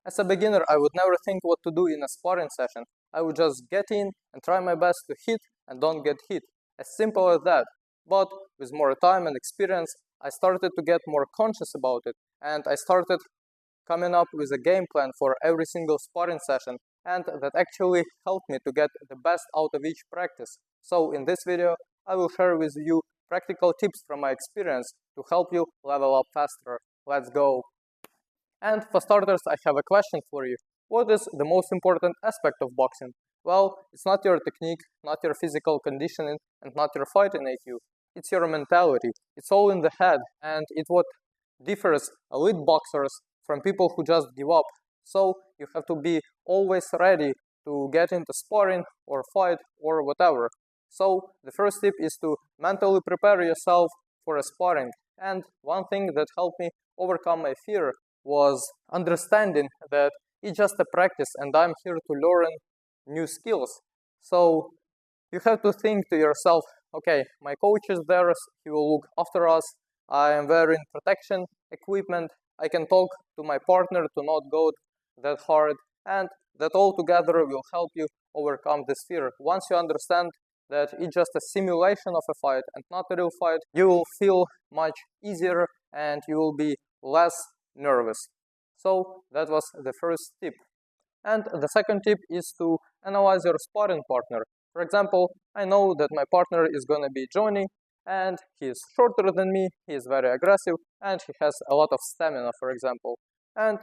As a beginner, I would never think what to do in a sparring session. I would just get in and try my best to hit and don't get hit. As simple as that. But with more time and experience, I started to get more conscious about it, and I started coming up with a game plan for every single sparring session, and that actually helped me to get the best out of each practice. So in this video, I will share with you practical tips from my experience to help you level up faster. Let's go! And for starters, I have a question for you. What is the most important aspect of boxing? Well, it's not your technique, not your physical conditioning, and not your fighting IQ. It's your mentality. It's all in the head, and it's what differs elite boxers from people who just give up. So you have to be always ready to get into sparring or fight or whatever. So the first tip is to mentally prepare yourself for a sparring. And one thing that helped me overcome my fear was understanding that it's just a practice and I'm here to learn new skills. So you have to think to yourself, okay, my coach is there, he will look after us, I am wearing protection equipment, I can talk to my partner to not go that hard, and that all together will help you overcome this fear. Once you understand that it's just a simulation of a fight and not a real fight, you will feel much easier and you will be less nervous. So that was the first tip. And the second tip is to analyze your sparring partner. For example, I know that my partner is going to be joining and he is shorter than me, he is very aggressive, and he has a lot of stamina, for example. And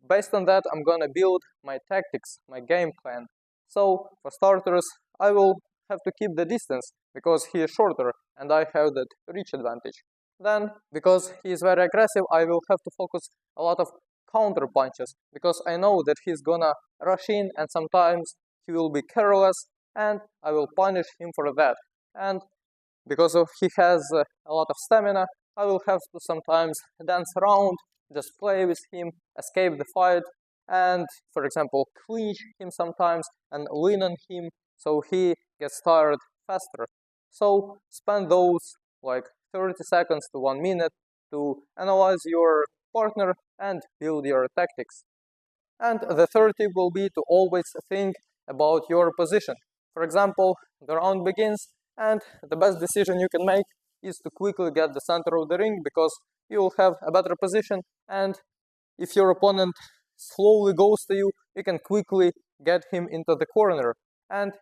based on that, I'm going to build my tactics, my game plan. So for starters, I will have to keep the distance because he is shorter and I have that reach advantage. Then, because he is very aggressive, I will have to focus a lot of counter punches because I know that he's gonna rush in and sometimes he will be careless and I will punish him for that. And because he has a lot of stamina, I will have to sometimes dance around, just play with him, escape the fight, and, for example, clinch him sometimes and lean on him so he gets tired faster. So spend those like 30 seconds to 1 minute to analyze your partner and build your tactics. And the third tip will be to always think about your position. For example, the round begins and the best decision you can make is to quickly get the center of the ring because you will have a better position, and if your opponent slowly goes to you, you can quickly get him into the corner. And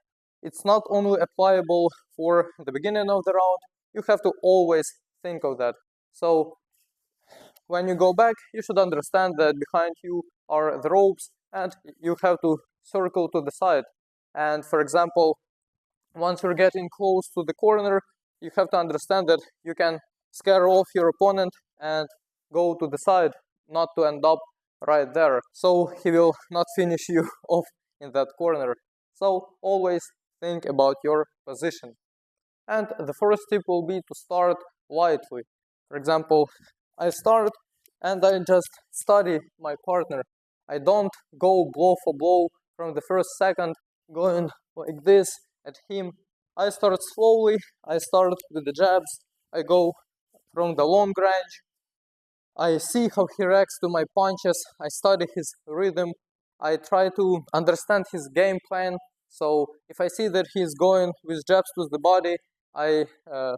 it's not only applicable for the beginning of the round, you have to always think of that. So when you go back, you should understand that behind you are the ropes and you have to circle to the side. And for example, once you're getting close to the corner, you have to understand that you can scare off your opponent and go to the side, not to end up right there. So he will not finish you off in that corner. So always think about your position. And the first tip will be to start lightly. For example, I start and I just study my partner. I don't go blow for blow from the first second, going like this at him. I start slowly, I start with the jabs, I go from the long range, I see how he reacts to my punches, I study his rhythm, I try to understand his game plan. So if I see that he's going with jabs to the body, I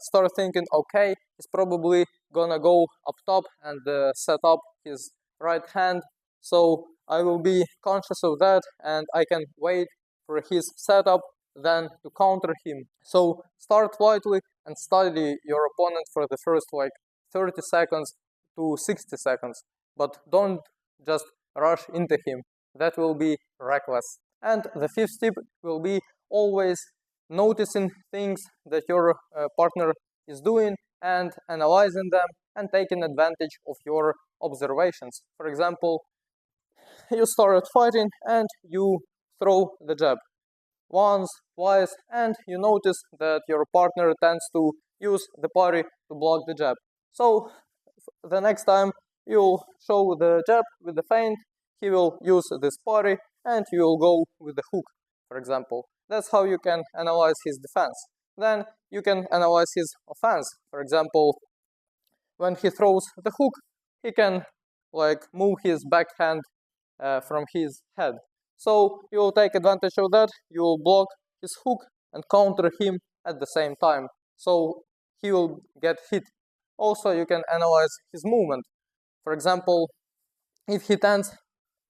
start thinking, okay, he's probably gonna go up top and set up his right hand. So I will be conscious of that and I can wait for his setup, then to counter him. So start lightly and study your opponent for the first like 30 seconds to 60 seconds. But don't just rush into him. That will be reckless. And the fifth tip will be always noticing things that your partner is doing and analyzing them and taking advantage of your observations. For example, you start fighting and you throw the jab once, twice, and you notice that your partner tends to use the parry to block the jab. So the next time you'll show the jab with the feint, he will use this parry and you will go with the hook, for example. That's how you can analyze his defense. Then you can analyze his offense. For example, when he throws the hook, he can like move his backhand from his head. So you will take advantage of that, you will block his hook and counter him at the same time. So he will get hit. Also, you can analyze his movement. For example, if he tends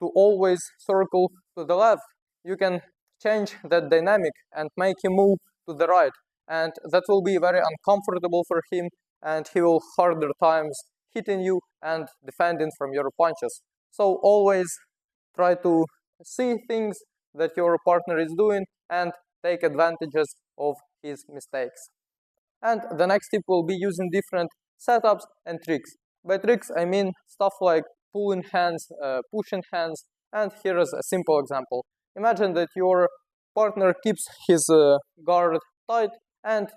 to always circle to the left, you can change that dynamic and make him move to the right. And that will be very uncomfortable for him, and he will harder times hitting you and defending from your punches. So always try to see things that your partner is doing and take advantages of his mistakes. And the next tip will be using different setups and tricks. By tricks, I mean stuff like pulling hands, pushing hands, and here is a simple example. Imagine that your partner keeps his guard tight and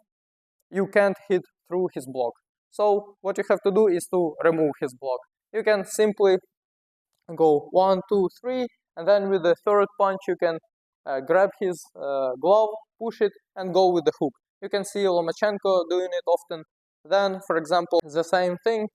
you can't hit through his block. So what you have to do is to remove his block. You can simply go 1, 2, 3, and then with the third punch you can grab his glove, push it, and go with the hook. You can see Lomachenko doing it often. Then, for example, the same thing.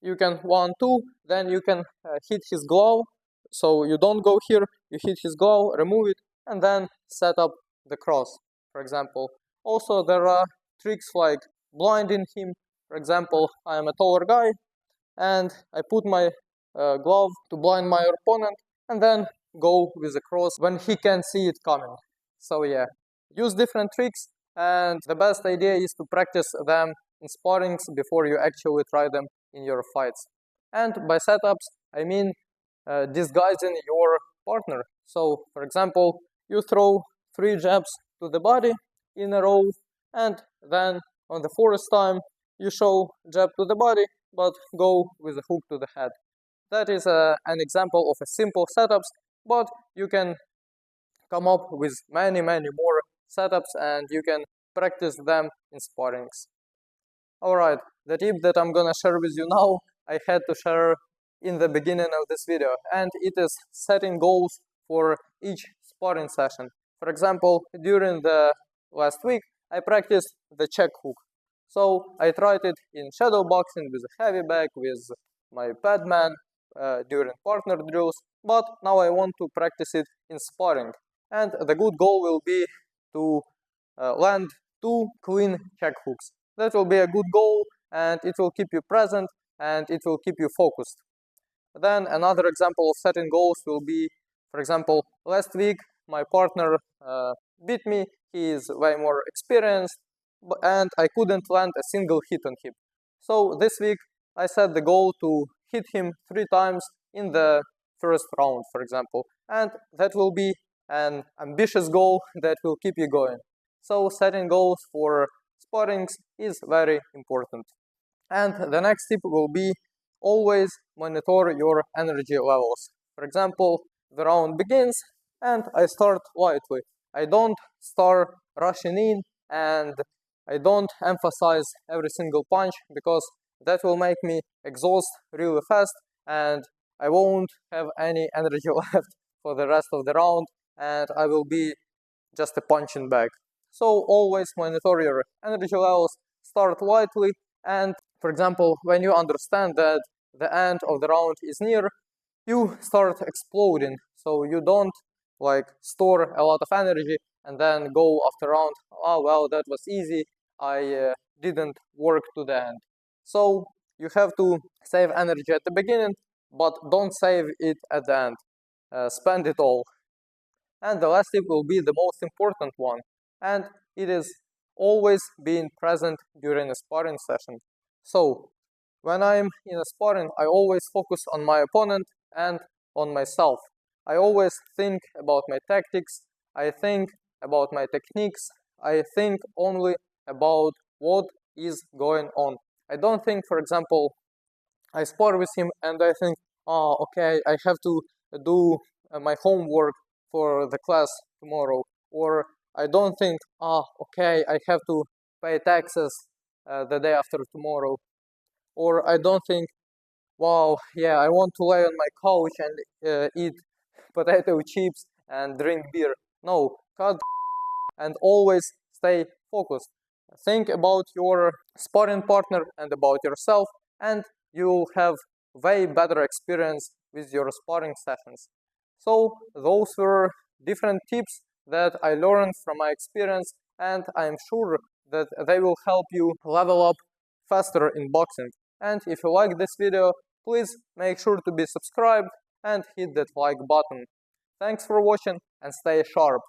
You can 1, 2, then you can hit his glove. So you don't go here, you hit his glove, remove it, and then set up the cross, for example. Also, there are tricks like blinding him. For example, I am a taller guy, and I put my glove to blind my opponent, and then go with the cross when he can see it coming. So yeah, use different tricks, and the best idea is to practice them in sparrings before you actually try them in your fights. And by setups, I mean disguising your partner. So, for example, you throw 3 jabs to the body in a row, and then on the 4th time, you show jab to the body, but go with a hook to the head. That is an example of a simple setups, but you can come up with many more setups and you can practice them in sparrings. Alright, the tip that I'm gonna share with you now, I had to share in the beginning of this video, and it is setting goals for each sparring session. For example, during the last week, I practiced the check hook. So I tried it in shadow boxing with a heavy bag, with my padman during partner drills, but now I want to practice it in sparring. And the good goal will be to land 2 clean check hooks. That will be a good goal, and it will keep you present and it will keep you focused. Then another example of setting goals will be, for example, last week my partner beat me. He is way more experienced, and I couldn't land a single hit on him. So this week I set the goal to hit him 3 times in the first round, for example, and that will be an ambitious goal that will keep you going. So setting goals for sparrings is very important. And the next tip will be always monitor your energy levels. For example, the round begins and I start lightly. I don't start rushing in and I don't emphasize every single punch, because that will make me exhaust really fast and I won't have any energy left for the rest of the round, and I will be just a punching bag. So always monitor your energy levels, start lightly, and for example, when you understand that the end of the round is near, you start exploding. So you don't like store a lot of energy and then go after round, oh well, that was easy, I didn't work to the end. So you have to save energy at the beginning, but don't save it at the end. Spend it all. And the last tip will be the most important one, and it is always being present during a sparring session. So when I'm in a sparring, I always focus on my opponent and on myself. I always think about my tactics, I think about my techniques, I think only about what is going on. I don't think, for example, I spar with him and I think, oh, okay, I have to do my homework for the class tomorrow. Or I don't think, okay, I have to pay taxes the day after tomorrow. Or I don't think, wow, yeah, I want to lay on my couch and eat potato chips and drink beer. No, cut and always stay focused. Think about your sparring partner and about yourself, and you'll have way better experience with your sparring sessions. So those were different tips that I learned from my experience, and I'm sure that they will help you level up faster in boxing. And if you like this video, please make sure to be subscribed and hit that like button. Thanks for watching and stay sharp.